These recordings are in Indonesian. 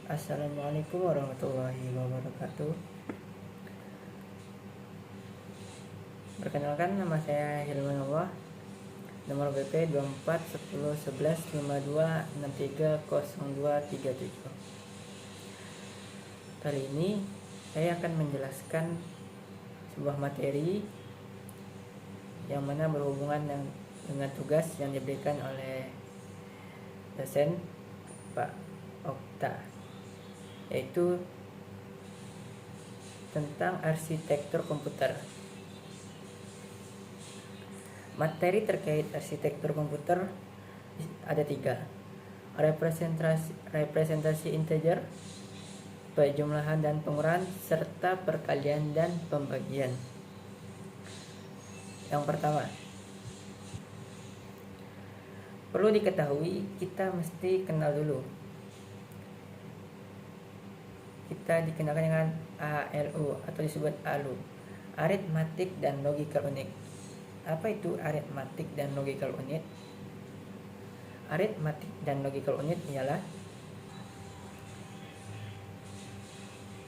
Assalamualaikum warahmatullahi wabarakatuh. Perkenalkan, nama saya Hilman Allah. Nomor BP 24 10 11 52 63 0237. Kali ini saya akan menjelaskan sebuah materi yang mana berhubungan dengan tugas yang diberikan oleh dosen Pak Okta, yaitu tentang arsitektur komputer. Materi terkait arsitektur komputer ada 3: representasi integer, penjumlahan dan penguraian, serta perkalian dan pembagian. Yang pertama, perlu diketahui, kita mesti kenal dulu. Kita dikenalkan dengan ALU atau disebut ALU, Arithmetic dan Logical Unit. Apa itu arithmetic dan logical unit? Arithmetic dan logical unit ialah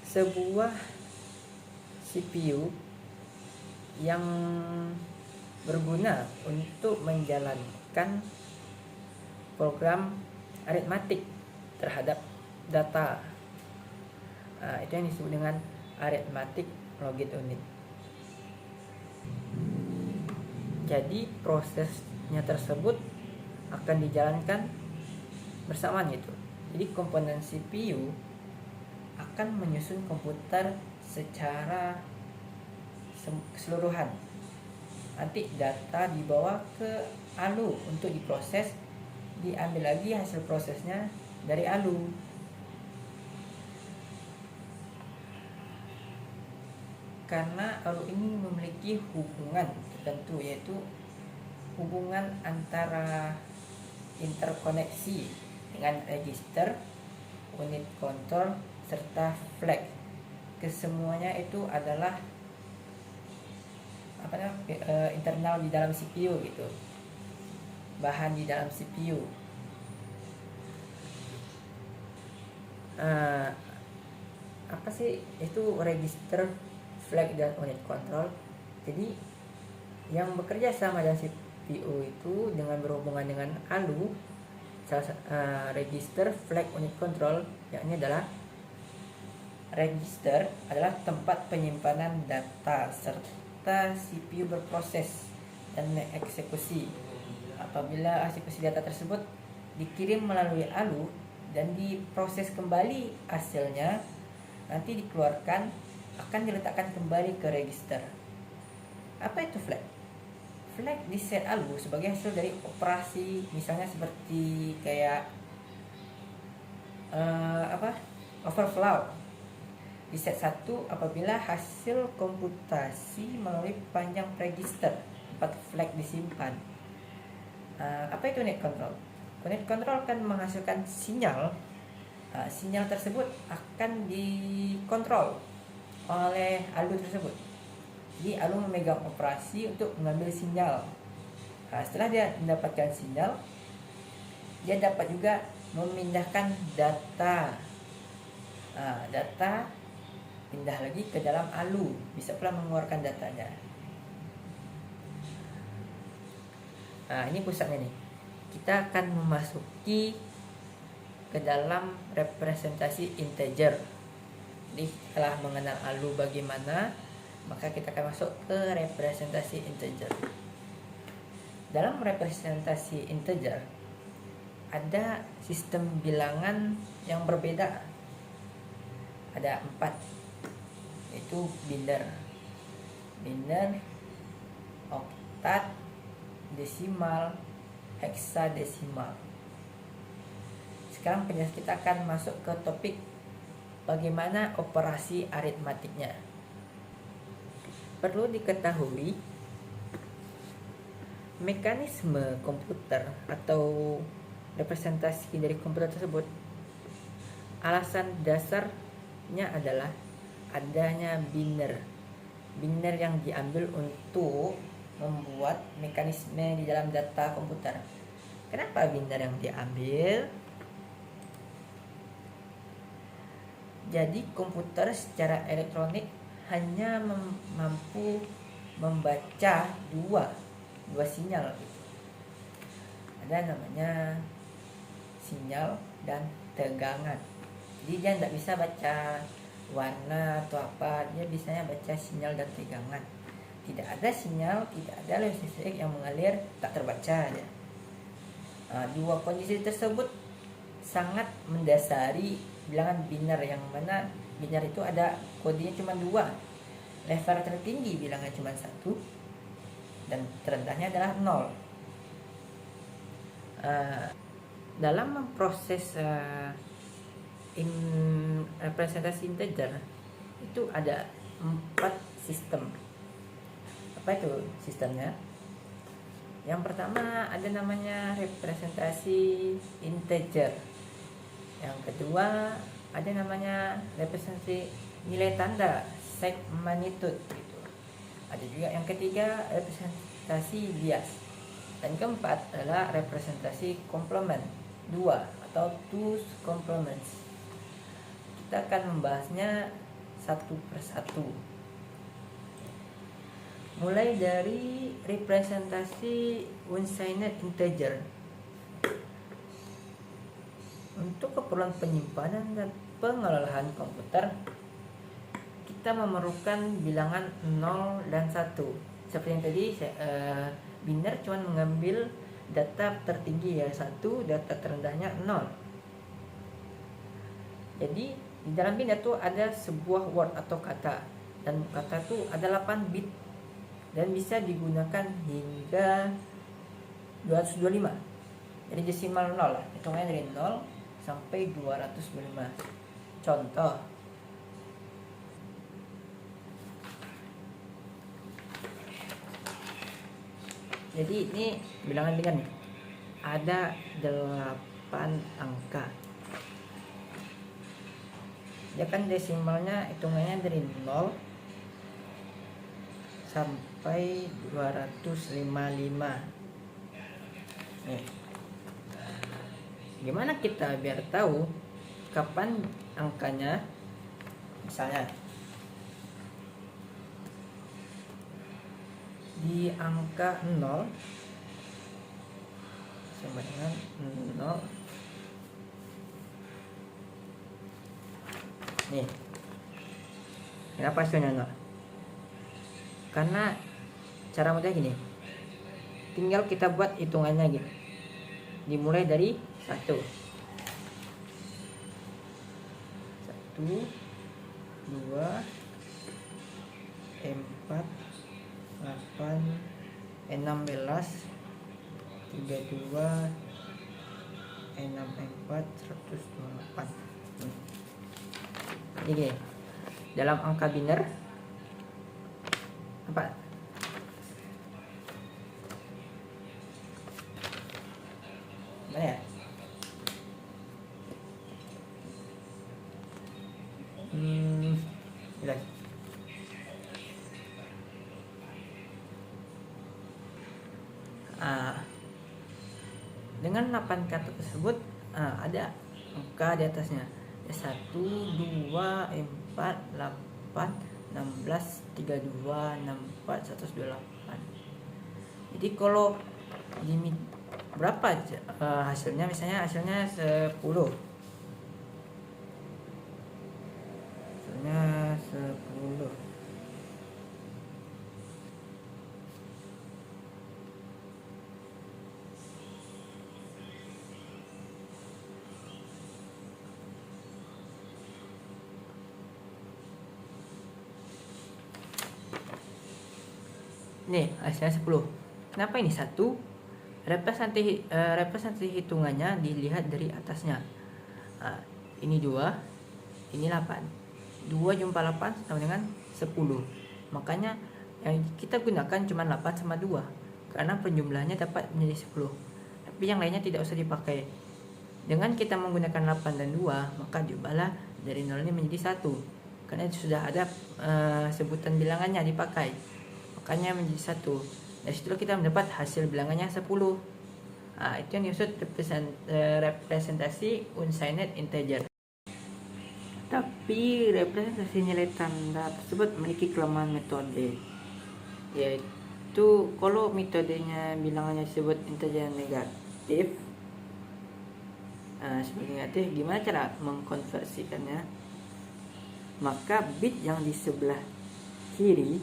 sebuah CPU yang berguna untuk menjalankan program aritmatik terhadap data. Itu yang disebut dengan arithmetic logical unit. Jadi prosesnya tersebut akan dijalankan bersamaan gitu. Jadi komponen CPU akan menyusun komputer secara keseluruhan. Nanti data dibawa ke ALU untuk diproses, diambil lagi hasil prosesnya dari ALU. Karena ALU ini memiliki hubungan tertentu, yaitu hubungan antara interkoneksi dengan register, unit kontrol, serta flag. Kesemuanya itu adalah internal di dalam CPU gitu, bahan di dalam CPU. Apa sih itu register, flag, dan unit kontrol? Jadi yang bekerja sama dengan CPU itu dengan berhubungan dengan ALU, register, flag, unit kontrol, yakni adalah register adalah tempat penyimpanan data serta CPU berproses dan mengeksekusi. Apabila eksekusi data tersebut dikirim melalui ALU dan diproses kembali, hasilnya nanti dikeluarkan, akan diletakkan kembali ke register. Apa itu flag? Flag di set ALU sebagai hasil dari operasi, misalnya seperti kayak overflow. Di set 1 apabila hasil komputasi melalui panjang register, 4 flag disimpan. Apa itu unit control? Unit control akan menghasilkan sinyal. Sinyal tersebut akan dikontrol oleh ALU tersebut. Jadi ALU memegang operasi untuk mengambil sinyal. Setelah dia mendapatkan sinyal, dia dapat juga memindahkan data. Data pindah lagi ke dalam ALU, bisa pula mengeluarkan datanya. Ini pusatnya nih. Kita akan memasuki ke dalam representasi integer. Jadi setelah mengenal ALU bagaimana, maka kita akan masuk ke representasi integer. Dalam representasi integer ada sistem bilangan yang berbeda. Ada 4, yaitu binder, oktat, desimal, heksadesimal. Sekarang kita akan masuk ke topik bagaimana operasi aritmatiknya. Perlu diketahui, mekanisme komputer atau representasi dari komputer tersebut, alasan dasarnya adalah adanya binder yang diambil untuk membuat mekanisme di dalam data komputer. Kenapa binder yang diambil? Jadi komputer secara elektronik hanya mampu membaca dua sinyal gitu. Ada namanya sinyal dan tegangan. Jadi dia tidak bisa baca warna atau apa, dia bisanya baca sinyal dan tegangan. Tidak ada sinyal, tidak ada listrik yang mengalir, tak terbaca ya. Dua kondisi tersebut sangat mendasari bilangan biner, yang mana biner itu ada kodenya cuma 2. Level tertinggi bilangnya cuma 1 dan terendahnya adalah 0. Dalam memproses representasi integer itu ada 4 sistem. Apa itu sistemnya? Yang pertama ada namanya representasi integer. Yang kedua ada namanya representasi nilai tanda, seg magnitude gitu. Ada juga yang ketiga representasi bias. Dan keempat adalah representasi komplement 2 atau two complements. Kita akan membahasnya satu persatu. Mulai dari representasi unsigned integer. Untuk keperluan penyimpanan dan pengelolaan komputer, kita memerlukan bilangan 0 dan 1. Seperti yang tadi, biner cuma mengambil data tertinggi ya 1, data terendahnya 0. Jadi di dalam biner itu ada sebuah word atau kata, dan kata itu ada 8 bit dan bisa digunakan hingga 225. Jadi desimal 0 lah, hitungannya dari 0 sampai 225. Contoh, jadi ini bilangan biner nih, ada 8 angka. Dia kan desimalnya hitungannya dari 0 sampai 255. Nih. Gimana kita biar tahu kapan angkanya? Misalnya di angka 0 sama dengan 0. Nih. Kenapa hasilnya 0? Karena cara mudah gini, tinggal kita buat hitungannya gitu. Dimulai dari 1, 2, 4, 8, 16, 32, 64, 128. Ini dalam angka biner apa? Mana ya? Jelas. Dengan 8 kata tersebut ada angka di atasnya. 1, 2, 4, 8, 16, 32, 64, 128. Jadi kalau berapa hasilnya? Misalnya hasilnya 10. Hasilnya 10. Nih hasilnya 10. Kenapa ini 1? Representasi hitungannya dilihat dari atasnya. Ini 2, ini 8. 2 jumpa 8 sama dengan 10. Makanya yang kita gunakan cuma 8 sama 2, karena penjumlahannya dapat menjadi 10. Tapi yang lainnya tidak usah dipakai. Dengan kita menggunakan 8 dan 2, maka diubahlah dari 0 ini menjadi 1, karena sudah ada sebutan bilangannya dipakai. Makanya menjadi 1. Dari situ kita mendapat hasil bilangannya 10. Itu yang dimaksud representasi unsigned integer. Tapi Tapi representasi nilai tanda tersebut memiliki kelemahan metode, yaitu kalau metodenya bilangannya disebut integer negatif, sebagai negatif, gimana cara mengkonversikannya? Maka bit yang di sebelah kiri,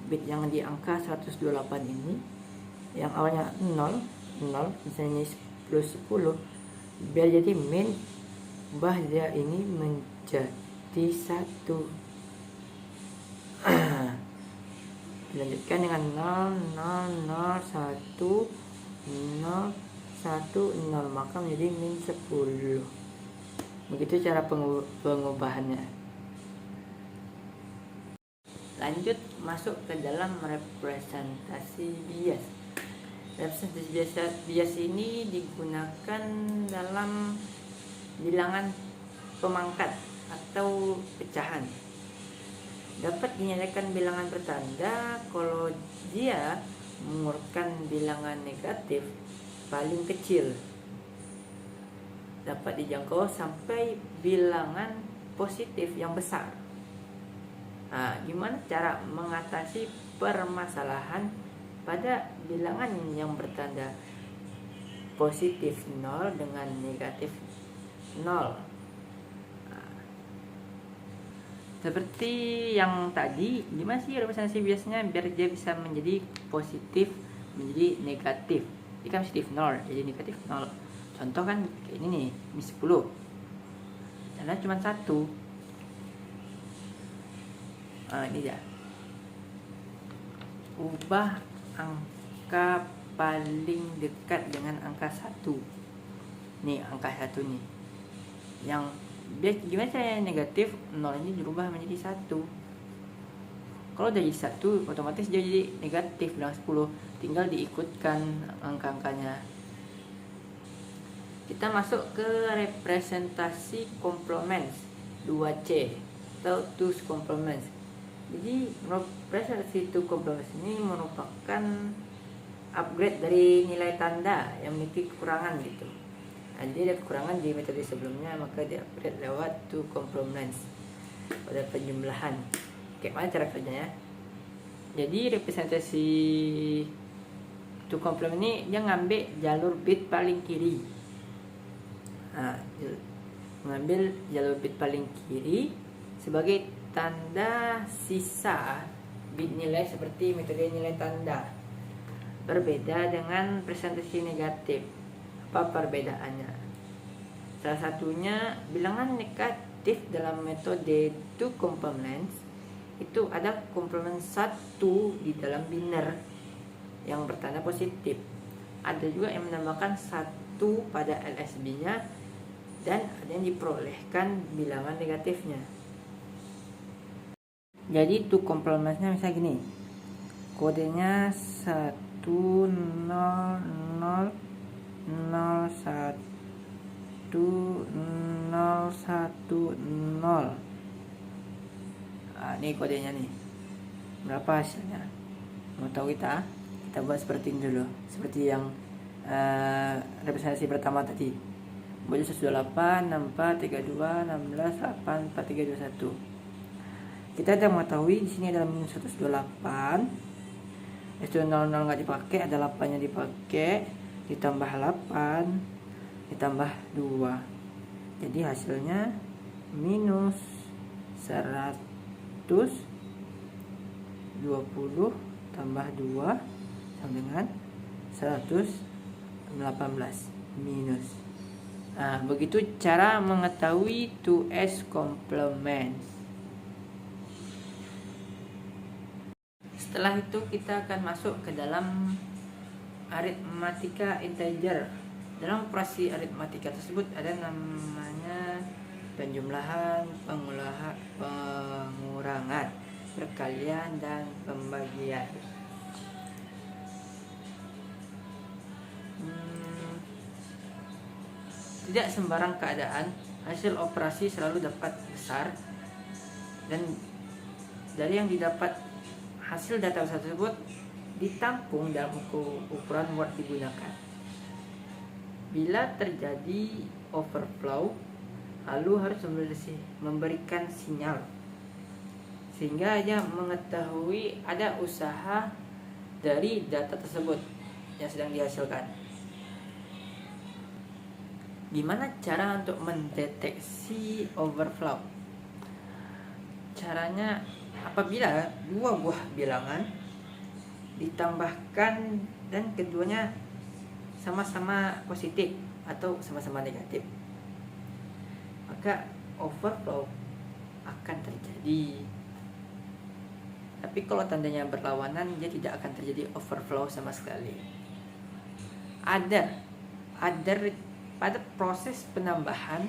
bit yang di angka 128 ini, yang awalnya 0, misalnya 10, biar jadi min, ubah dia ini menjadi 1. Dilanjutkan dengan 0, 0, 0, 1, 0, 1, 0, maka menjadi min 10. Begitu cara pengubahannya. Lanjut masuk ke dalam representasi bias. Representasi bias ini digunakan dalam bilangan pemangkat atau pecahan. Dapat dinyatakan bilangan bertanda kalau dia mengurutkan bilangan negatif paling kecil, dapat dijangkau sampai bilangan positif yang besar. Gimana cara mengatasi permasalahan pada bilangan yang bertanda positif 0 dengan negatif 0? Seperti yang tadi, gimana sih representasi biasanya biar dia bisa menjadi positif menjadi negatif? Ini kan positif 0 jadi negatif 0. Contoh kan kayak ini nih, ini 10 karena cuma 1. Ini ya, ubah angka paling dekat dengan angka 1. Nih angka 1 nih, yang dia gimana caranya negatif 0 ini dirubah menjadi 1. Kalau dari 1 otomatis dia jadi negatif dengan 10, tinggal diikutkan angka-angkanya. Kita masuk ke representasi complements 2C atau two's complements. Jadi representasi two complements ini merupakan upgrade dari nilai tanda yang memiliki kekurangan gitu. Jadi ada kekurangan di metode sebelumnya, maka dia upgrade lewat two complements pada penjumlahan. Kayak mana cara kerjanya? Jadi representasi two complement ini dia ngambil jalur bit paling kiri. Mengambil jalur bit paling kiri sebagai tanda sisa bit nilai seperti metode nilai tanda. Berbeda dengan presentasi negatif. Apa perbedaannya? Salah satunya bilangan negatif dalam metode two complements itu ada komplement 1 di dalam biner yang bertanda positif. Ada juga yang menambahkan 1 pada LSB-nya dan ada yang diperolehkan bilangan negatifnya. Jadi two complements-nya misalnya gini. Kodenya 1 0 0 0 1 0 1 0. Ini kodenya nih. Berapa hasilnya? Mau tahu kita buat seperti ini dulu. Seperti yang representasi pertama tadi. Buat 128 64 32 16 8 4 3 2 1. Kita sudah mengetahui di sini adalah minus 128. S2 00 nggak dipakai, ada 8 nya dipakai, ditambah 8 ditambah 2, jadi hasilnya minus 120 tambah 2 sama dengan 118 minus. Begitu cara mengetahui 2S complements. Setelah itu kita akan masuk ke dalam aritmatika integer. Dalam operasi aritmatika tersebut ada namanya penjumlahan, pengurangan, perkalian, dan pembagian. Tidak sembarang keadaan hasil operasi selalu dapat besar, dan dari yang didapat hasil data tersebut ditampung dalam ukuran Word digunakan. Bila terjadi overflow ALU harus memberikan sinyal sehingga dia mengetahui ada usaha dari data tersebut yang sedang dihasilkan. Gimana cara untuk mendeteksi overflow? Caranya apabila dua buah bilangan ditambahkan dan keduanya sama-sama positif atau sama-sama negatif, maka overflow akan terjadi. Tapi kalau tandanya berlawanan, dia tidak akan terjadi overflow sama sekali. Other pada proses penambahan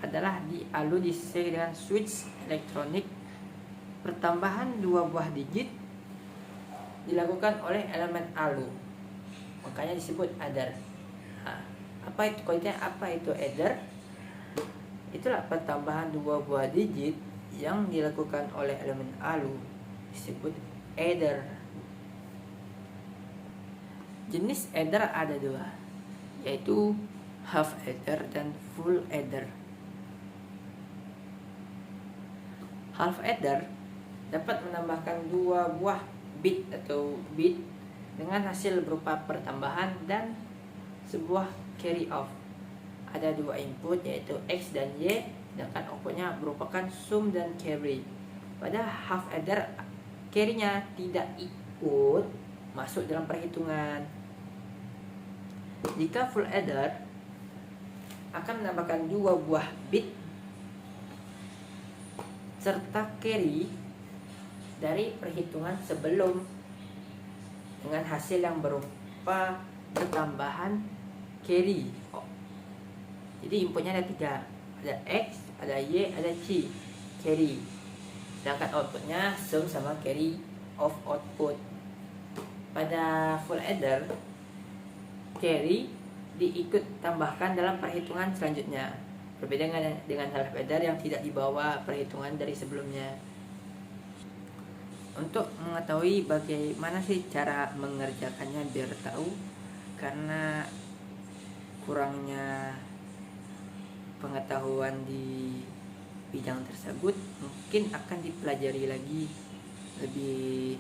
adalah di ALU disertai dengan switch elektronik. Pertambahan dua buah digit dilakukan oleh elemen ALU, makanya disebut adder. Nah, apa itu konten? Apa itu adder? Itulah pertambahan dua buah digit yang dilakukan oleh elemen ALU, disebut adder. Jenis adder ada dua, yaitu half adder dan full adder. Half adder dapat menambahkan dua buah bit atau bit dengan hasil berupa pertambahan dan sebuah carry off. Ada dua input yaitu X dan Y, sedangkan outputnya merupakan sum dan carry. Pada half adder, carry-nya tidak ikut masuk dalam perhitungan. Jika full adder akan menambahkan dua buah bit serta carry dari perhitungan sebelum dengan hasil yang berupa pertambahan carry. Jadi inputnya ada tiga, ada X, ada Y, ada C, carry. Sedangkan outputnya sum sama carry of output. Pada full adder, carry diikut tambahkan dalam perhitungan selanjutnya, berbeda dengan half adder yang tidak dibawa perhitungan dari sebelumnya. Untuk mengetahui bagaimana sih cara mengerjakannya biar tahu, karena kurangnya pengetahuan di bidang tersebut, mungkin akan dipelajari lagi lebih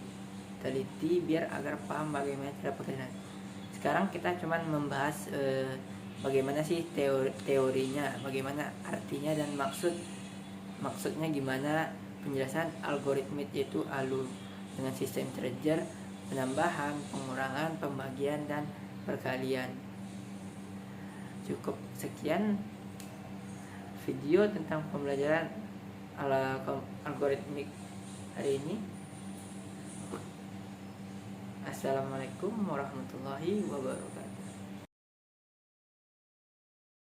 teliti biar agar paham bagaimana cara pekerjaan. Sekarang kita cuman membahas bagaimana sih teorinya, bagaimana artinya dan maksudnya gimana, penjelasan algoritmik yaitu ALU dengan sistem integer, penambahan, pengurangan, pembagian, dan perkalian. Cukup sekian video tentang pembelajaran algoritmik hari ini. Assalamualaikum warahmatullahi wabarakatuh.